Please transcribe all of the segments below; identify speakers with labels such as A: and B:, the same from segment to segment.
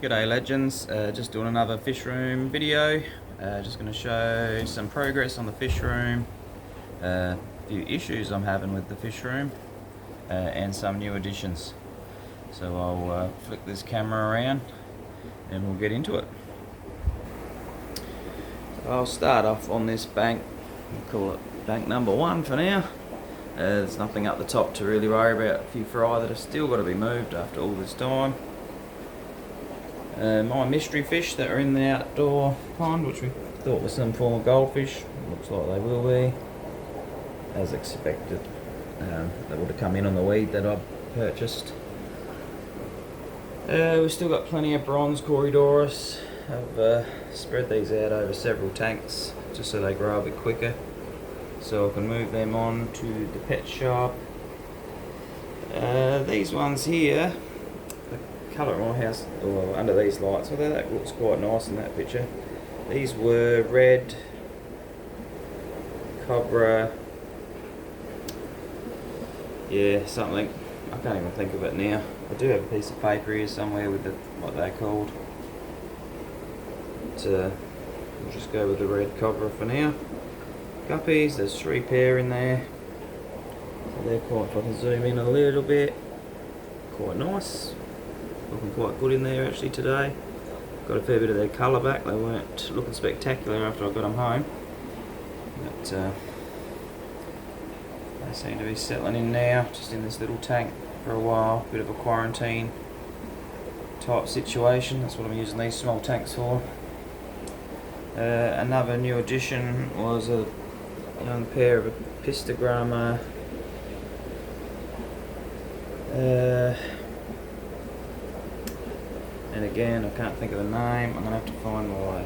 A: G'day legends, just doing another fish room video. Just going to show some progress on the fish room, a few issues I'm having with the fish room, and some new additions. So I'll flick this camera around and we'll get into it. So I'll start off on this bank, we'll call it bank number 1 for now. There's nothing up the top to really worry about, a few fry that have still got to be moved after all this time. My mystery fish that are in the outdoor pond, which we thought was some form of goldfish, looks like they will be, as expected. They would have come in on the weed that I purchased. We've still got plenty of bronze Corydoras. I've spread these out over several tanks just so they grow a bit quicker, so I can move them on to the pet shop. These ones here, colour at my house, or under these lights, although that looks quite nice in that picture. These were red cobra, yeah, something, I can't even think of it now. I do have a piece of paper here somewhere with what they're called, but we'll just go with the red cobra for now. Guppies, there's 3 pair in there, so they're quite, if I can zoom in a little bit, quite nice. Looking quite good in there actually today. Got a fair bit of their colour back. They weren't looking spectacular after I got them home, but they seem to be settling in now, just in this little tank for a while. Bit of a quarantine type situation. That's what I'm using these small tanks for. Another new addition was a young pair of Pistogramma. And again, I can't think of the name. I'm going to have to find my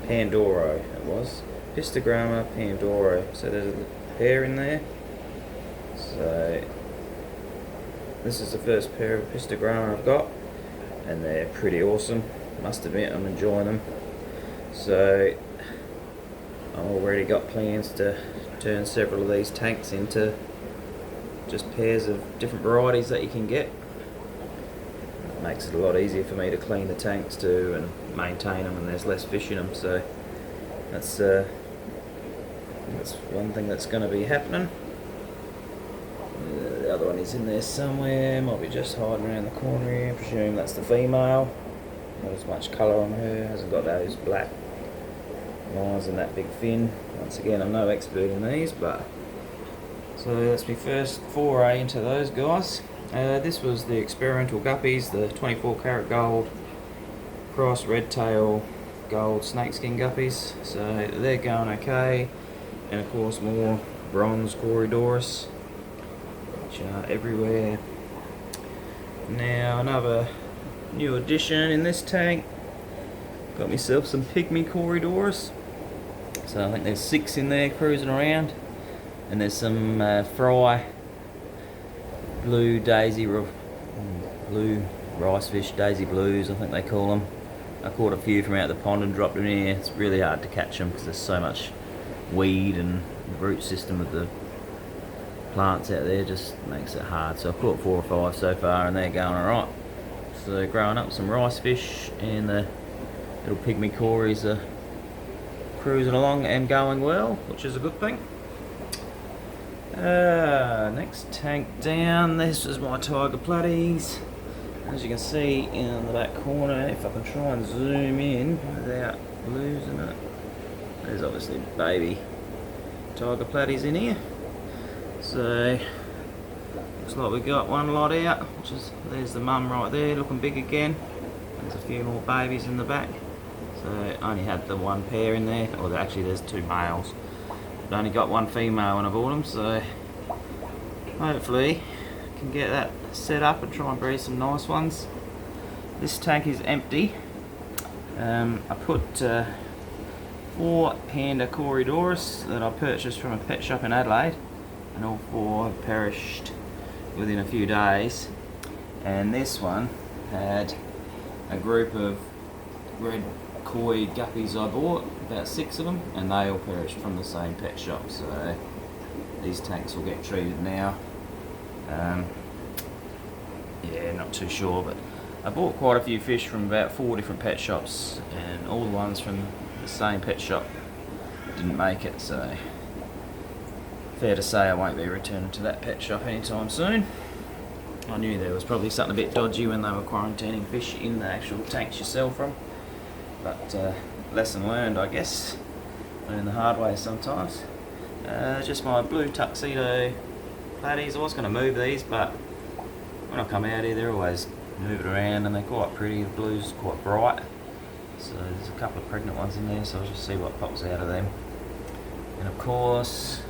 A: Pandoro. It was Pistogramma Pandoro. So there's a pair in there. So this is the first pair of Pistogramma I've got, and they're pretty awesome. Must admit, I'm enjoying them. So I've already got plans to turn several of these tanks into just pairs of different varieties that you can get. Makes it a lot easier for me to clean the tanks too and maintain them, and there's less fish in them, so that's one thing that's going to be happening. The other one is in there somewhere, might be just hiding around the corner here. I presume that's the female. Not as much colour on her, hasn't got those black lines and that big fin. Once again, I'm no expert in these, but so that's my first foray into those guys. This was the experimental guppies, the 24 karat gold cross red tail gold snakeskin guppies. So they're going okay, and of course more bronze Corydoras, which are everywhere. Now another new addition in this tank. Got myself some pygmy Corydoras. So I think there's 6 in there cruising around, and there's some fry blue rice fish, daisy blues I think they call them. I caught a few from out the pond and dropped them in here. It's really hard to catch them because there's so much weed, and the root system of the plants out there just makes it hard. So I've caught 4 or 5 so far, and they're going alright. So growing up some rice fish, and the little pygmy Corys are cruising along and going well, which is a good thing. Next tank down, this is my tiger platies. As you can see in the back corner, if I can try and zoom in without losing it, there's obviously baby tiger platies in here. So looks like we got one lot out, which is, there's the mum right there looking big again. There's a few more babies in the back. So I only had the 1 pair in there, or actually there's 2 males. I've only got 1 female when I bought them, so hopefully I can get that set up and try and breed some nice ones. This tank is empty. I put 4 panda Corydoras that I purchased from a pet shop in Adelaide, and all 4 have perished within a few days. And this one had a group of red koi guppies I bought, about 6 of them, and they all perished from the same pet shop. So these tanks will get treated now. Yeah, not too sure, but I bought quite a few fish from about 4 different pet shops, and all the ones from the same pet shop didn't make it, so fair to say I won't be returning to that pet shop anytime soon. I knew there was probably something a bit dodgy when they were quarantining fish in the actual tanks you sell from, but lesson learned, I guess. Learn the hard way sometimes. Just my blue tuxedo platies. I was going to move these, but when I come out here they're always moving around and they're quite pretty. The blue's quite bright, so there's a couple of pregnant ones in there, so I'll just see what pops out of them. And of course,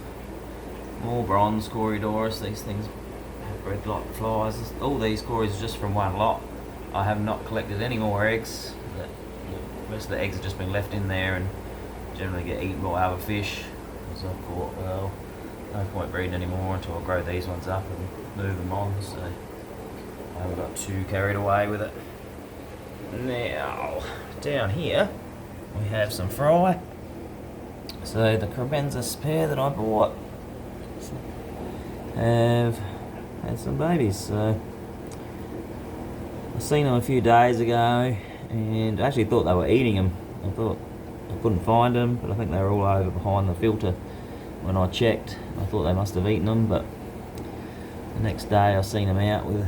A: more bronze Corydoras. These things have bred like flies. All these Corys are just from one lot. I have not collected any more eggs. The rest of the eggs have just been left in there and generally get eaten by other fish. So I thought, well, no point breeding anymore until I grow these ones up and move them on. So I haven't got too carried away with it. Now, down here we have some fry. So the Crebensis pair that I bought have had some babies. So I seen them a few days ago and I actually thought they were eating them. I thought I couldn't find them, but I think they were all over behind the filter when I checked. I thought they must have eaten them, but the next day I seen them out with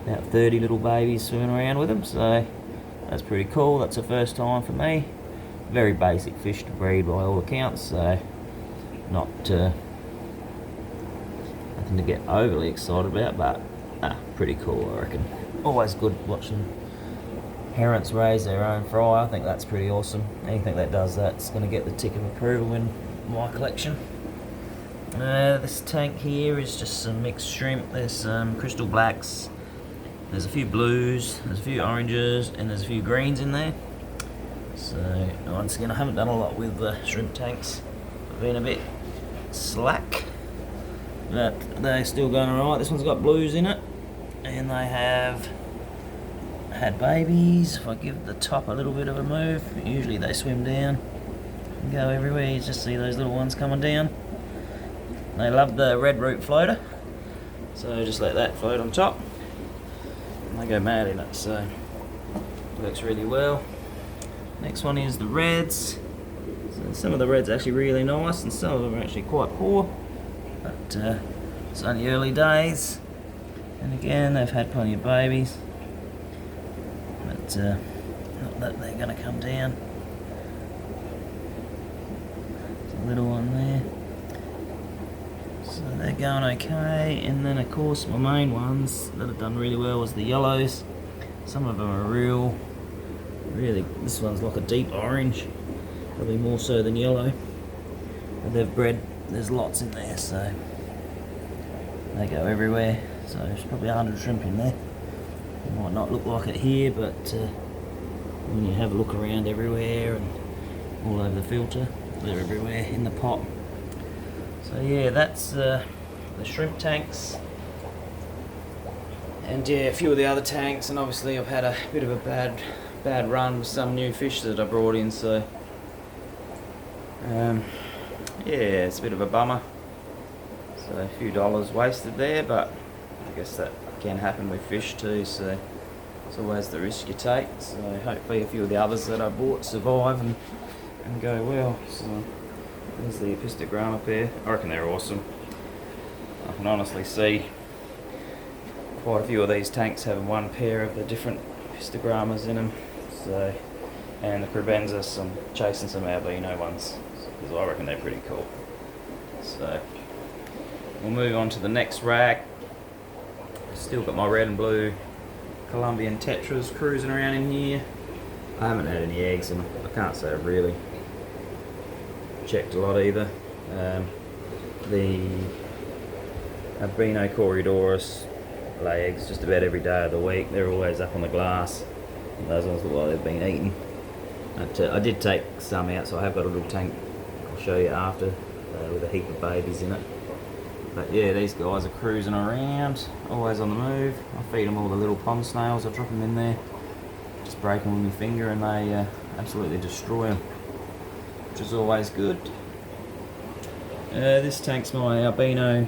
A: about 30 little babies swimming around with them, so that's pretty cool. That's the first time for me. Very basic fish to breed by all accounts, so not nothing to get overly excited about, but pretty cool, I reckon. Always good watching parents raise their own fry. I think that's pretty awesome. Anything that does that's going to get the tick of approval in my collection. This tank here is just some mixed shrimp. There's some crystal blacks, there's a few blues, there's a few oranges, and there's a few greens in there. So once again, I haven't done a lot with the shrimp tanks. I've been a bit slack, but they're still going alright. This one's got blues in it, and they have had babies. If I give the top a little bit of a move, usually they swim down and go everywhere. You just see those little ones coming down. They love the red root floater, so just let that float on top and they go mad in it, so it works really well. Next one is the reds. So some of the reds are actually really nice and some of them are actually quite poor, but it's only early days, and again they've had plenty of babies. Not that they're going to come down. There's a little one there. So they're going okay, and then of course my main ones that have done really well was the yellows. Some of them are really, this one's like a deep orange, probably more so than yellow. But they've bred, there's lots in there, so they go everywhere. So there's probably 100 shrimp in there. It might not look like it here, but when you have a look around everywhere and all over the filter, they're everywhere in the pot. So yeah, that's the shrimp tanks, and yeah, a few of the other tanks, and obviously I've had a bit of a bad run with some new fish that I brought in, so yeah, it's a bit of a bummer. So a few dollars wasted there, but I guess that can happen with fish too, so it's always the risk you take. So hopefully a few of the others that I bought survive and go well. So there's the Epistogramma pair. I reckon they're awesome. I can honestly see quite a few of these tanks having one pair of the different Epistogrammas in them. So, and the Crebensis, I'm chasing some albino ones because I reckon they're pretty cool. So we'll move on to the next rack. Still got my red and blue Colombian tetras cruising around in here. I haven't had any eggs, and I can't say I've really checked a lot either. The albino Corydoras lay eggs just about every day of the week. They're always up on the glass. And those ones look like they've been eaten. But, I did take some out, so I have got a little tank I'll show you after with a heap of babies in it. But yeah, these guys are cruising around, always on the move. I feed them all the little pond snails, I drop them in there, just break them with my finger, and they absolutely destroy them, which is always good. This tank's my albino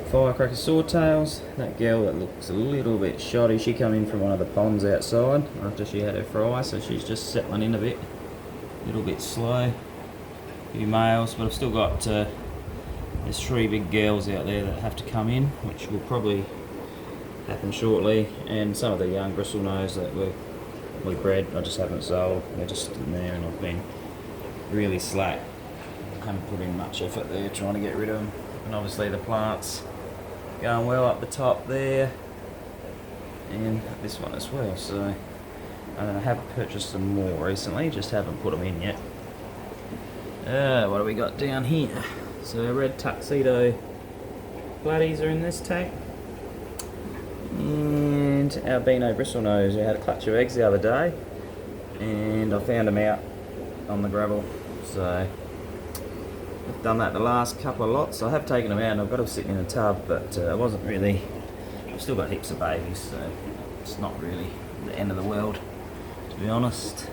A: firecracker swordtails. That girl that looks a little bit shoddy, she come in from one of the ponds outside after she had her fry, so she's just settling in a little bit slow. A few males, but I've still got there's 3 big girls out there that have to come in, which will probably happen shortly, and some of the young bristlenose that we bred I just haven't sold. They're just sitting there and I've been really slack. I haven't put in much effort there trying to get rid of them. And obviously the plants going well up the top there, and this one as well. So I have purchased some more recently, just haven't put them in yet. What do we got down here? So red tuxedo bloodies are in this tank, and albino bristlenose. I had a clutch of eggs the other day, and I found them out on the gravel. So I've done that the last couple of lots. I have taken them out and I've got them sitting in a tub, but I wasn't really. I've still got heaps of babies, so it's not really the end of the world, to be honest.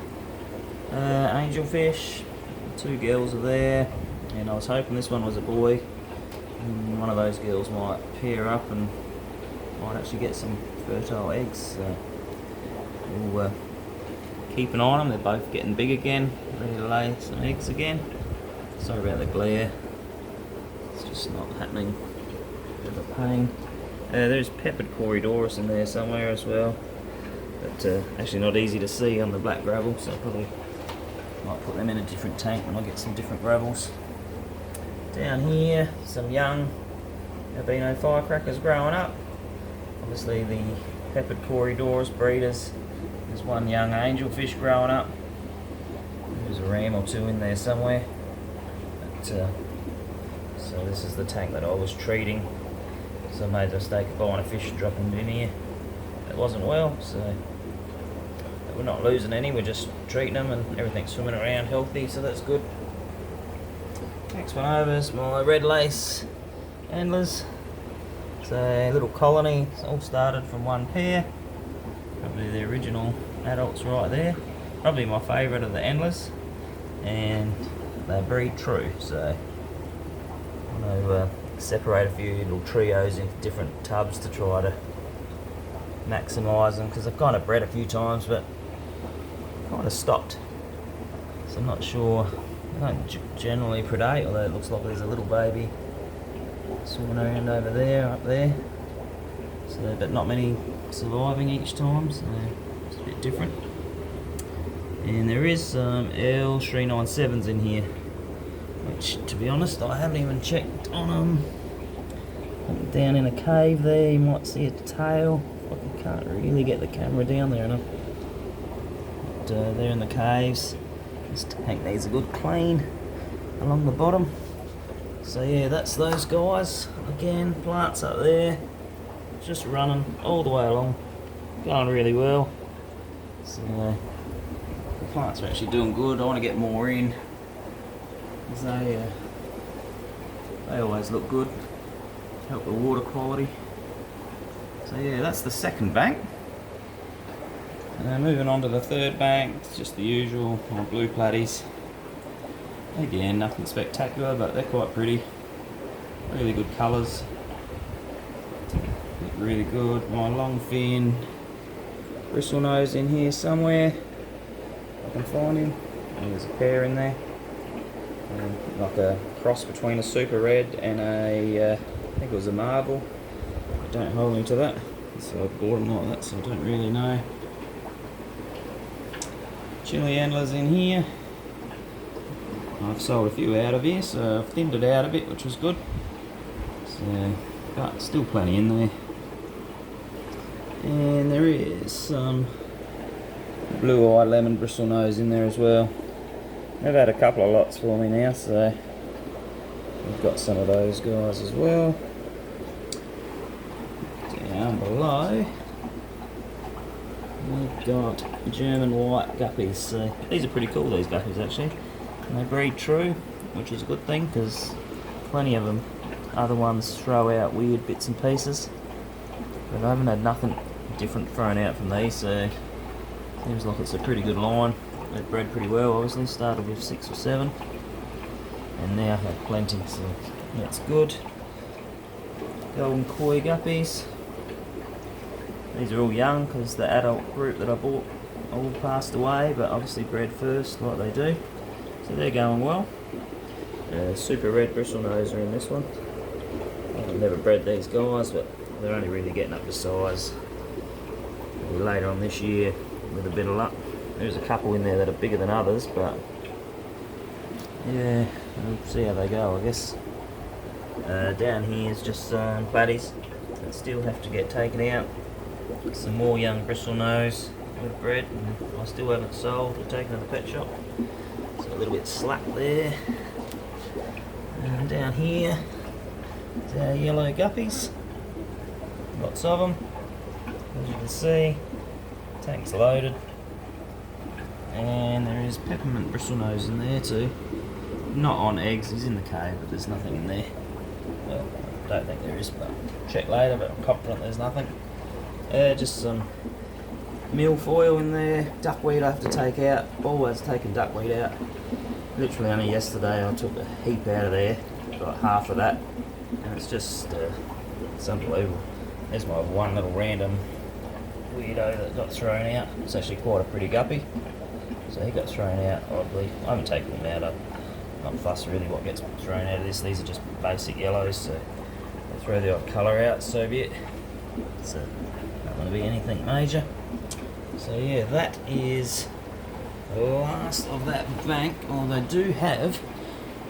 A: Angelfish, 2 girls are there, and I was hoping this one was a boy, and one of those girls might pair up and might actually get some fertile eggs. So we'll keep an eye on them. They're both getting big again, ready to lay some eggs again. Sorry about the glare, it's just not happening. Bit of a pain. There's peppered Corydoras in there somewhere as well, but actually not easy to see on the black gravel, so I probably might put them in a different tank when I get some different gravels. Down here, some young albino firecrackers growing up. Obviously the peppered Corydoras breeders. There's one young angelfish growing up. There's a ram or 2 in there somewhere. But, so this is the tank that I was treating. So I made the mistake of buying a fish and dropping it in here. It wasn't well, so we're not losing any, we're just treating them and everything's swimming around healthy, so that's good. Next one over is my red lace antlers. It's a little colony, it's all started from one pair. Probably the original adults right there. Probably my favourite of the antlers, and they breed true, so I'm going to separate a few little trios into different tubs to try to maximise them, because I've kind of bred a few times but kind of stopped, so I'm not sure. They don't generally predate, although it looks like there's a little baby swimming around over there, up there, so, but not many surviving each time, so it's a bit different. And there is some L397s in here, which, to be honest, I haven't even checked on them. Down in a cave there, you might see a tail. I can't really get the camera down there enough. But they're in the caves. This tank needs a good clean along the bottom. So yeah, that's those guys. Again, plants up there, just running all the way along, going really well. So the plants are actually doing good. I want to get more in, because they always look good, help the water quality. So yeah, that's the second bank. Moving on to the third bank, it's just the usual blue platies. Again, nothing spectacular, but they're quite pretty. Really good colours. Look really good. My long fin bristlenose in here somewhere. If I can find him. And there's a pair in there. Like a cross between a super red and a, I think it was a marble. But don't hold me to that. So I bought them like that, so I don't really know. Chili antlers in here. I've sold a few out of here, so I've thinned it out a bit, which was good. So, but still plenty in there. And there is some blue-eyed lemon bristlenose in there as well. They've had a couple of lots for me now, so we've got some of those guys as well. Down below, we've got German white guppies. So these are pretty cool, these guppies actually. And they breed true, which is a good thing, because plenty of them, other ones throw out weird bits and pieces. But I haven't had nothing different thrown out from these, so seems like it's a pretty good line. They've bred pretty well, obviously. Started with 6 or 7, and now have plenty, so that's good. golden koi guppies. These are all young because the adult group that I bought all passed away, but obviously bred first like they do. So they're going well. Super red bristlenose are in this one. I've never bred these guys, but they're only really getting up to size maybe later on this year with a bit of luck. There's a couple in there that are bigger than others, but yeah, we'll see how they go, I guess. Down here is just some platies that still have to get taken out. Some more young bristlenose we've bred, and I still haven't sold or taken to the pet shop. So a little bit slack there. And down here is our yellow guppies. Lots of them. As you can see, tank's loaded. And there is peppermint bristlenose in there too. Not on eggs, he's in the cave, but there's nothing in there. Well, I don't think there is, but check later, but I'm confident there's nothing. Just some milfoil in there, duckweed I have to take out. Always taking duckweed out. Literally only yesterday I took a heap out of there, got half of that, and it's just it's unbelievable. There's my one little random weirdo that got thrown out. It's actually quite a pretty guppy, so he got thrown out oddly. I haven't taken him out. I'm not fussed really what gets thrown out of this. These are just basic yellows, so they throw the odd colour out, so be it. So not going to be anything major. So yeah, that is the last of that bank. Oh, they do have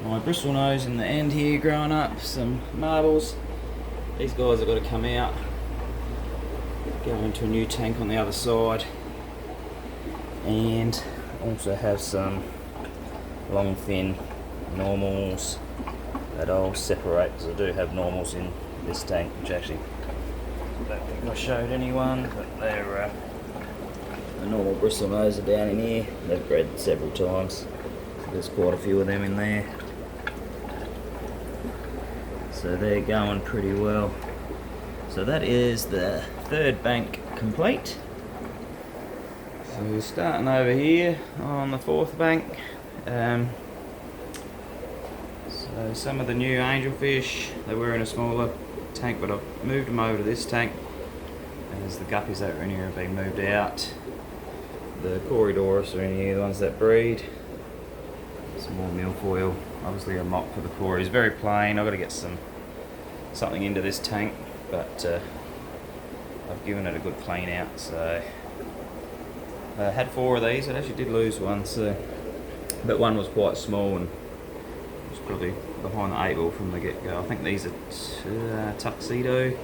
A: my bristlenose in the end here growing up, some marbles. These guys have got to come out, go into a new tank on the other side, and also have some long thin normals that I'll separate, because I do have normals in this tank, which actually I don't think I showed anyone, but they're the normal bristlenose are down in here. They've bred several times, so there's quite a few of them in there. So they're going pretty well. So that is the third bank complete. So we're starting over here on the fourth bank. So some of the new angelfish, they were in a smaller tank, but I've moved them over to this tank as the guppies that were in here have been moved out. The Corydoras are in here, the ones that breed. Some more milfoil, obviously a mop for the Corys. Very plain. I've got to get something into this tank, but I've given it a good clean out. So I had 4 of these. I actually did lose one, but one was quite small and was probably behind the 8 ball from the get-go. I think these are tuxedo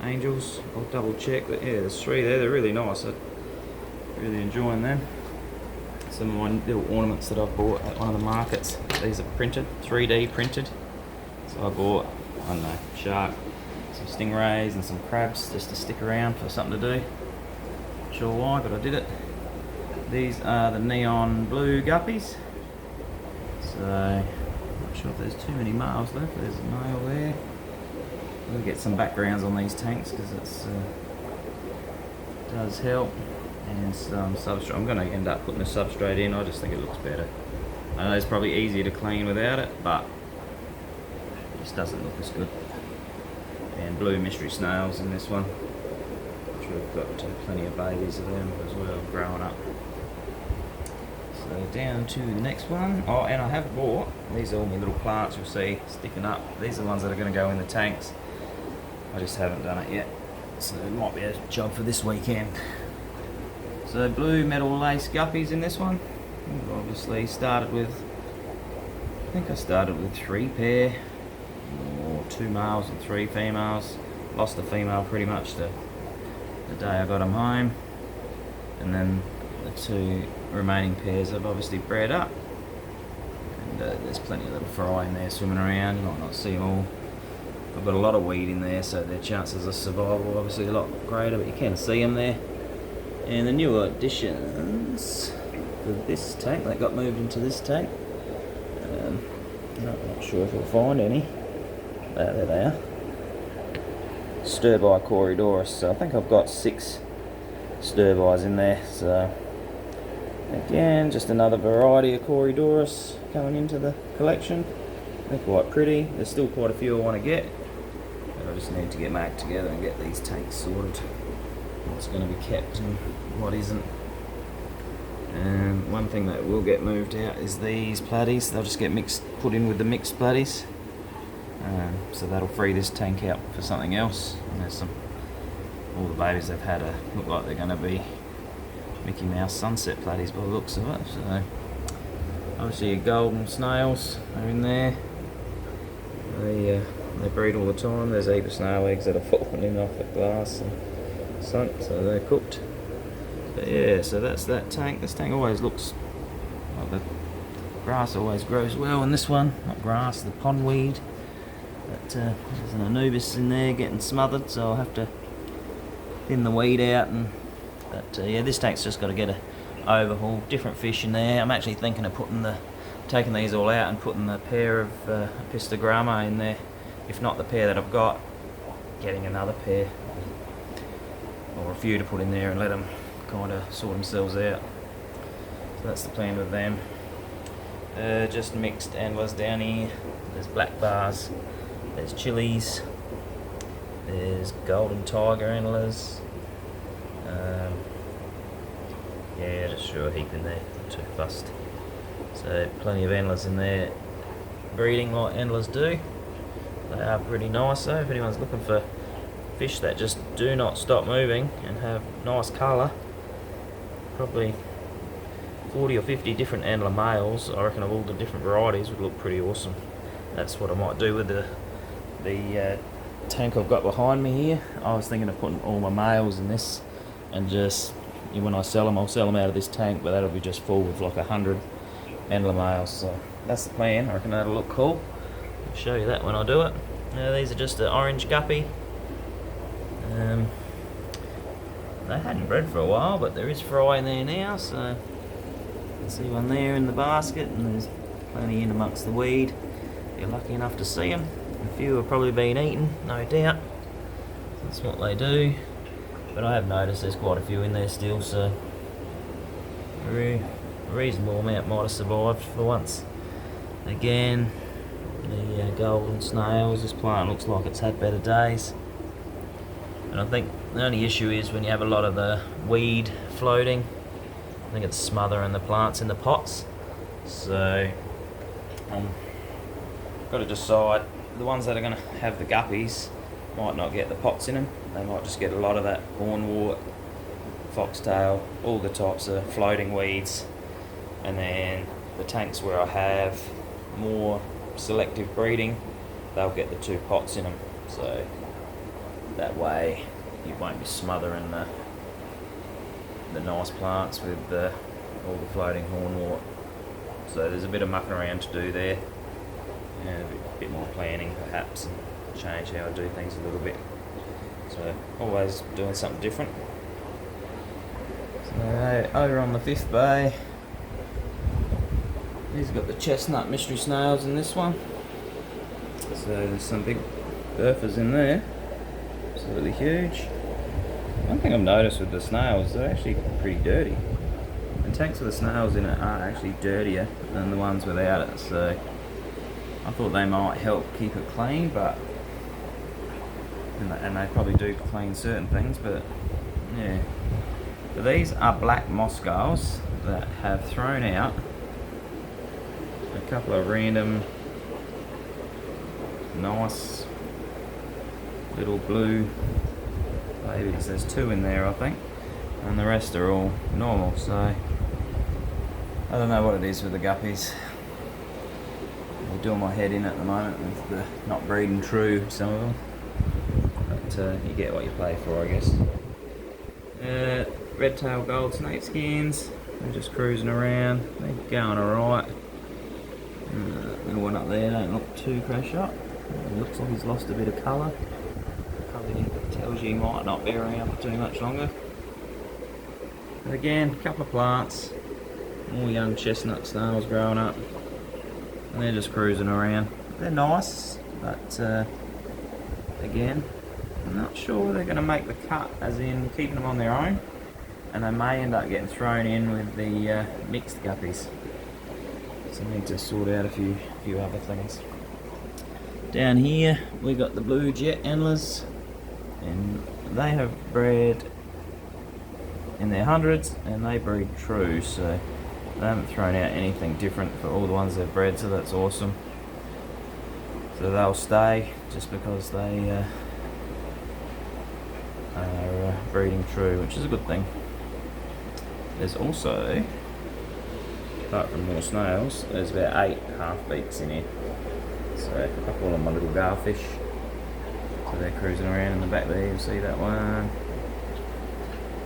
A: angels. I'll double check, but yeah, there's 3 there. They're really nice. I'm really enjoying them. Some of my little ornaments that I've bought at one of the markets. These are printed, 3D printed. So I bought, I don't know, shark, some stingrays and some crabs just to stick around for something to do. Not sure why, but I did it. These are the neon blue guppies. So, not sure if there's too many males left. There's a male there. I'm going to get some backgrounds on these tanks because it does help. And some substrate. I'm going to end up putting the substrate in. I just think it looks better. I know it's probably easier to clean without it, but it just doesn't look as good. And blue mystery snails in this one, which we've got plenty of babies of them as well growing up. So down to the next one. Oh, and I have bought, these are all my little plants you'll see sticking up. These are the ones that are going to go in the tanks. I just haven't done it yet, so it might be a job for this weekend. So blue metal lace guppies in this one. I've obviously started with, I think I started with 3 pair, or 2 males and 3 females. Lost a female pretty much the day I got them home, and then the 2 remaining pairs I've obviously bred up. And there's plenty of little fry in there swimming around. You might not see them all. I've got a lot of weed in there, so their chances of survival are obviously a lot greater, but you can see them there. And the newer additions for this tank, that got moved into this tank. Not sure if we'll find any. There they are. Stir-by Corydoras. So I think I've got 6 stir-bys in there. So again, just another variety of Corydoras coming into the collection. They're quite pretty. There's still quite a few I want to get. just need to get my act together and get these tanks sorted. What's going to be kept and what isn't. And one thing that will get moved out is these platies. They'll just get put in with the mixed platies. So that'll free this tank out for something else. And there's all the babies they've had look like they're going to be Mickey Mouse sunset platies by the looks of it. So obviously your golden snails are in there. They breed all the time. There's a heap of snail eggs that are falling in off the glass and sun, so they're cooked. But yeah, so that's that tank. This tank always looks like the grass always grows well in this one. Not grass, the pondweed. But there's an Anubis in there getting smothered, so I'll have to thin the weed out. But yeah, this tank's just got to get a overhaul. Different fish in there. I'm actually thinking of taking these all out and putting the pair of Apistogramma in there. If not the pair that I've got, getting another pair or a few to put in there and let them kind of sort themselves out. So that's the plan with them. Just mixed antlers down here. There's black bars, there's chilies, there's golden tiger antlers. Yeah, just threw a heap in there, not too fussed. So plenty of antlers in there, breeding like antlers do. They are pretty nice though. If anyone's looking for fish that just do not stop moving and have nice colour, probably 40 or 50 different antler males, I reckon, of all the different varieties would look pretty awesome. That's what I might do with the tank I've got behind me here. I was thinking of putting all my males in this and just, when I sell them, I'll sell them out of this tank, but that'll be just full with like 100 antler males. So that's the plan. I reckon that'll look cool. I'll show you that when I do it. These are just an orange guppy. They hadn't bred for a while, but there is fry in there now, so you can see one there in the basket, and there's plenty in amongst the weed. If you're lucky enough to see them. A few have probably been eaten, no doubt. That's what they do. But I have noticed there's quite a few in there still, so a reasonable amount might have survived for once. Again, the golden snails, this plant looks like it's had better days. And I think the only issue is when you have a lot of the weed floating, I think it's smothering the plants in the pots. So got to decide. The ones that are going to have the guppies might not get the pots in them. They might just get a lot of that hornwort, foxtail, all the types of floating weeds. And then the tanks where I have more selective breeding, they'll get the 2 pots in them. So that way you won't be smothering the nice plants with all the floating hornwort. So there's a bit of mucking around to do there, and a bit more planning perhaps, and change how I do things a little bit. So always doing something different. So over on the 5th bay, he's got the chestnut mystery snails in this one. So there's some big burfers in there. Absolutely huge. One thing I've noticed with the snails, they're actually pretty dirty. The tanks with the snails in it are actually dirtier than the ones without it, so I thought they might help keep it clean, but and they probably do clean certain things, but yeah. But these are black Moscows that have thrown out a couple of random nice little blue babies. There's 2 in there, I think, and the rest are all normal. So I don't know what it is with the guppies. They're doing my head in at the moment with the not breeding true, some of them. But you get what you pay for, I guess. Red-tailed gold snake skins. They're just cruising around. They're going alright. Little one up there don't look too crash up. It looks like he's lost a bit of colour. Probably tells you he might not be around for too much longer. But again, a couple of plants. More young chestnut snails growing up. And they're just cruising around. They're nice, but again, I'm not sure they're going to make the cut, as in keeping them on their own. And they may end up getting thrown in with the mixed guppies. So I need to sort out a few other things. Down here we got the blue jet endlers, and they have bred in their hundreds and they breed true, so they haven't thrown out anything different for all the ones they've bred, so that's awesome. So they'll stay just because they are breeding true, which is a good thing. There's also, apart from more snails, there's about 8 half-beaks in here. So I call them my little garfish. So they're cruising around in the back there, you'll see that one.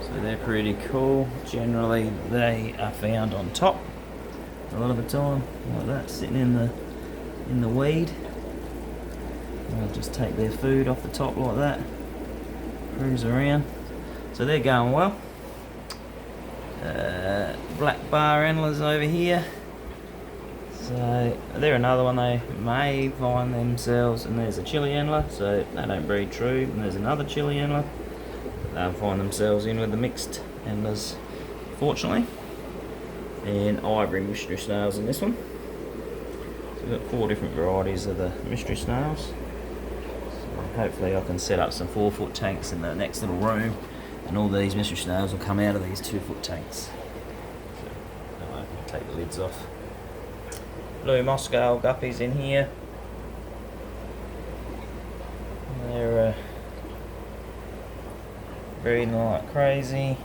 A: So they're pretty cool. Generally they are found on top a lot of the time, like that, sitting in the weed. They'll just take their food off the top like that, cruise around. So they're going well. Black bar endlers over here. So they're another one they may find themselves, and there's a chili endler, so they don't breed true, and there's another chili endler. They'll find themselves in with the mixed endlers, fortunately. And ivory mystery snails in this one. So we've got 4 different varieties of the mystery snails. So hopefully I can set up some 4-foot tanks in the next little room, and all these mystery snails will come out of these 2-foot tanks. So I can take the lids off. Blue Moscow guppies in here. They're breeding like crazy.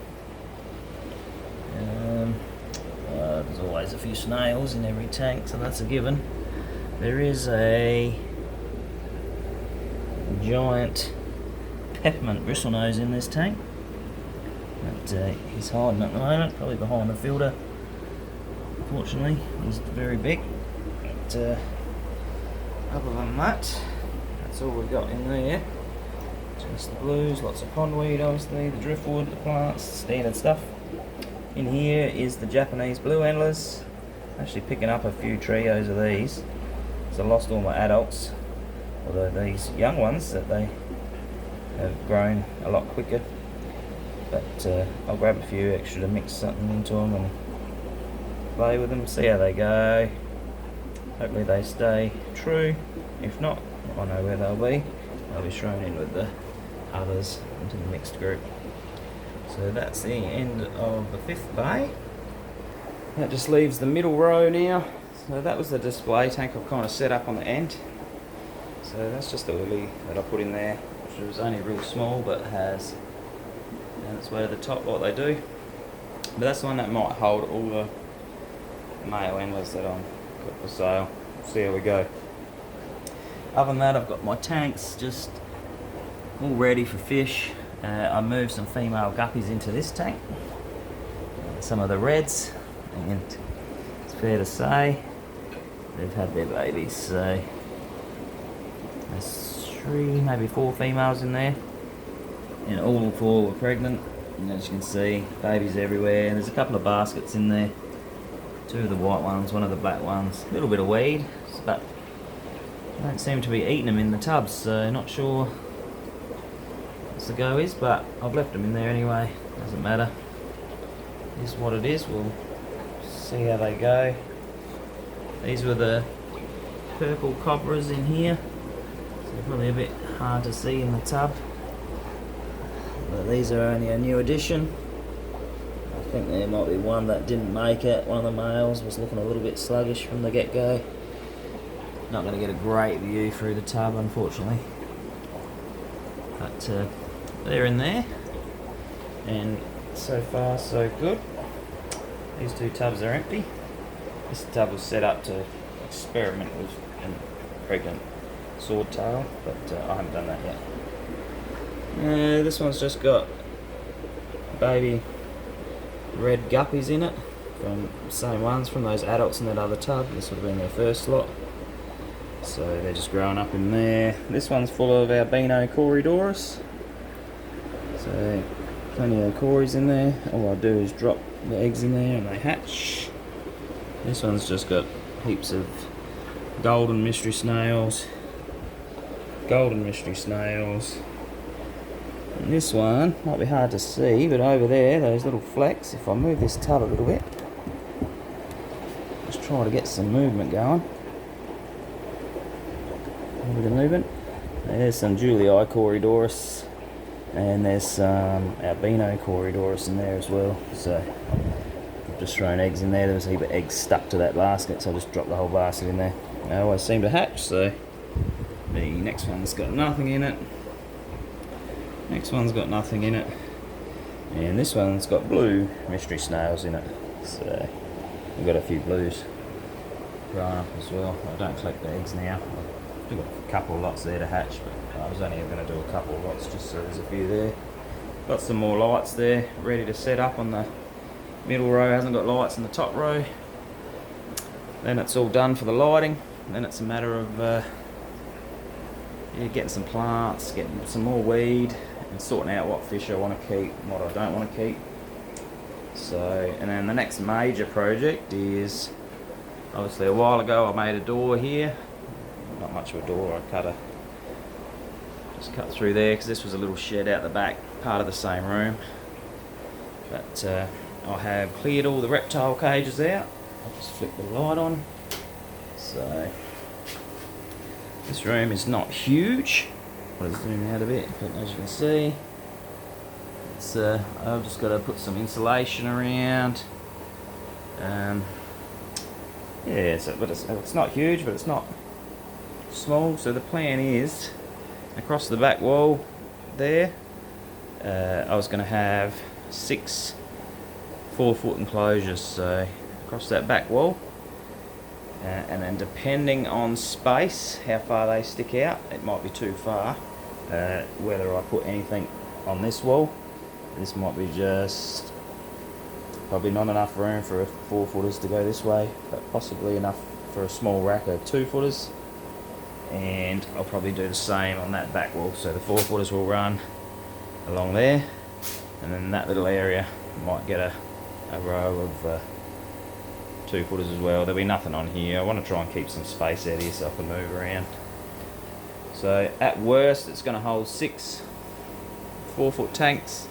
A: There's always a few snails in every tank, so that's a given. There is a giant peppermint bristlenose in this tank, but he's hiding at the moment, probably behind the filter. Unfortunately, he's very big. But other than that, that's all we've got in there. Just the blues, lots of pondweed, obviously, the driftwood, the plants, standard stuff. In here is the Japanese blue endlers. Actually picking up a few trios of these. So I lost all my adults, although these young ones that they have grown a lot quicker. But I'll grab a few extra to mix something into them and play with them, see how they go. Hopefully they stay true. If not, I know where they'll be. They'll be thrown in with the others into the mixed group. So that's the end of the 5th bay. That just leaves the middle row now. So that was the display tank I've kind of set up on the end. So that's just the lily that I put in there, which was only real small but has down its way to the top like they do. But that's the one that might hold all the male endlers that I'm got for sale. See how we go. Other than that, I've got my tanks just all ready for fish. I moved some female guppies into this tank, some of the reds, and it's fair to say they've had their babies. So there's 3, maybe 4 females in there, and all 4 were pregnant. And as you can see, babies everywhere. And there's a couple of baskets in there. 2 of the white ones, 1 of the black ones. A little bit of weed, but I don't seem to be eating them in the tubs, so not sure what the go is, but I've left them in there anyway. Doesn't matter. It is what it is. We'll see how they go. These were the purple cobras in here, so they're probably a bit hard to see in the tub. But these are only a new addition. I think there might be one that didn't make it. One of the males was looking a little bit sluggish from the get-go. Not going to get a great view through the tub, unfortunately. But they're in there, and so far so good. These 2 tubs are empty. This tub was set up to experiment with a pregnant swordtail, but I haven't done that yet. This one's just got baby red guppies in it, from the same ones from those adults in that other tub. This would have been their first lot. So they're just growing up in there. This one's full of albino Corydoras. So plenty of cories in there. All I do is drop the eggs in there and they hatch. This one's just got heaps of golden mystery snails. And this one might be hard to see, but over there, those little flecks, if I move this tub a little bit, just try to get some movement going. with the movement. There's some Julii Corydoras, and there's some albino Corydoras in there as well. So I've just thrown eggs in there. There was a heap of eggs stuck to that basket, so I just dropped the whole basket in there. They always seem to hatch, so the next one's got nothing in it. Next one's got nothing in it. And this one's got blue mystery snails in it. So we've got a few blues growing up as well. I don't collect the eggs now. I've still got a couple of lots there to hatch, but I was only going to do a couple of lots just so there's a few there. Got some more lights there ready to set up on the middle row. Hasn't got lights in the top row. Then it's all done for the lighting. Then it's a matter of getting some plants, getting some more weed, and sorting out what fish I want to keep and what I don't want to keep. So, and then the next major project is, obviously a while ago I made a door here. Not much of a door, I just cut through there because this was a little shed out the back, part of the same room. But I have cleared all the reptile cages out. I'll just flick the light on. So this room is not huge. I'll zoom out a bit, but as you can see, it's I've just got to put some insulation around. Yeah, so, but it's not huge, but it's not small. So the plan is, across the back wall there, I was going to have 6 4-foot enclosures. So across that back wall. And then depending on space, how far they stick out, it might be too far, whether I put anything on this wall. This might be just probably not enough room for 4-footers to go this way, but possibly enough for a small rack of 2-footers. And I'll probably do the same on that back wall, so the 4-footers will run along there, and then that little area might get a row of 2-footers as well. There'll be nothing on here. I want to try and keep some space out here so I can move around. So at worst it's going to hold 6 4-foot tanks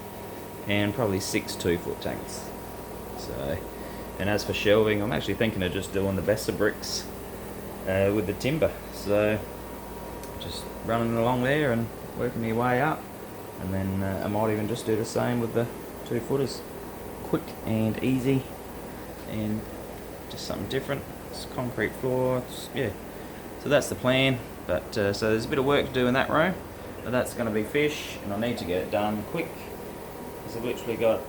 A: and probably 6 2-foot tanks. So, and as for shelving, I'm actually thinking of just doing the Bessa bricks with the timber. So just running along there and working my way up, and then I might even just do the same with the 2-footers. Quick and easy, and just something different. It's concrete floor. Yeah, so that's the plan. But so there's a bit of work to do in that room, but that's going to be fish, and I need to get it done quick because I've literally got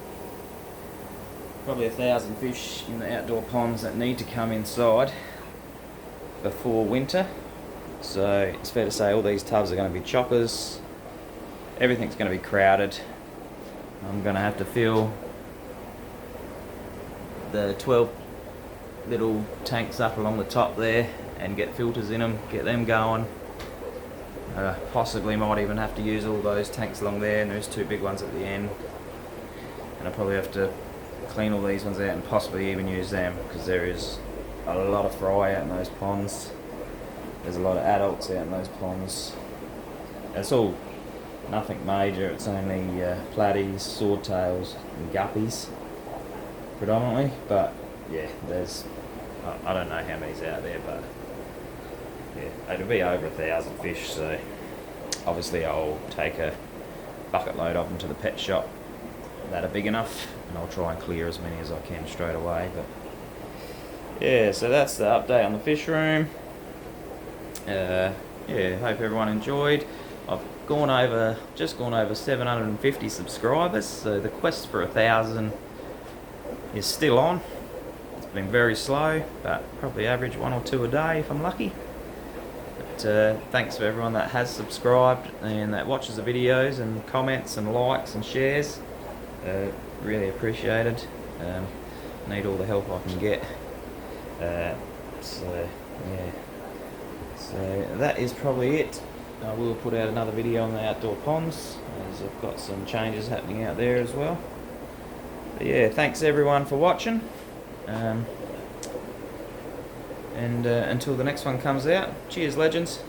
A: probably 1,000 fish in the outdoor ponds that need to come inside before winter. So it's fair to say all these tubs are going to be choppers. Everything's going to be crowded. I'm going to have to fill the 12 little tanks up along the top there and get filters in them, get them going. Possibly might even have to use all those tanks along there, and there's 2 big ones at the end. And I'll probably have to clean all these ones out and possibly even use them, because there is a lot of fry out in those ponds. There's a lot of adults out in those ponds. It's all nothing major, it's only platies, swordtails and guppies predominantly, but yeah, there's, I don't know how many's out there, but yeah, it'll be over 1,000 fish. So obviously I'll take a bucket load of them to the pet shop that are big enough, and I'll try and clear as many as I can straight away. But yeah, so that's the update on the fish room. Yeah, hope everyone enjoyed. I've just gone over 750 subscribers, so the quest for 1,000 is still on. It's been very slow, but probably average 1 or 2 a day if I'm lucky. But thanks for everyone that has subscribed and that watches the videos and comments and likes and shares. Really appreciated. Need all the help I can get. So yeah. So that is probably it. I will put out another video on the outdoor ponds, as I've got some changes happening out there as well. But yeah, thanks everyone for watching. And until the next one comes out, cheers legends.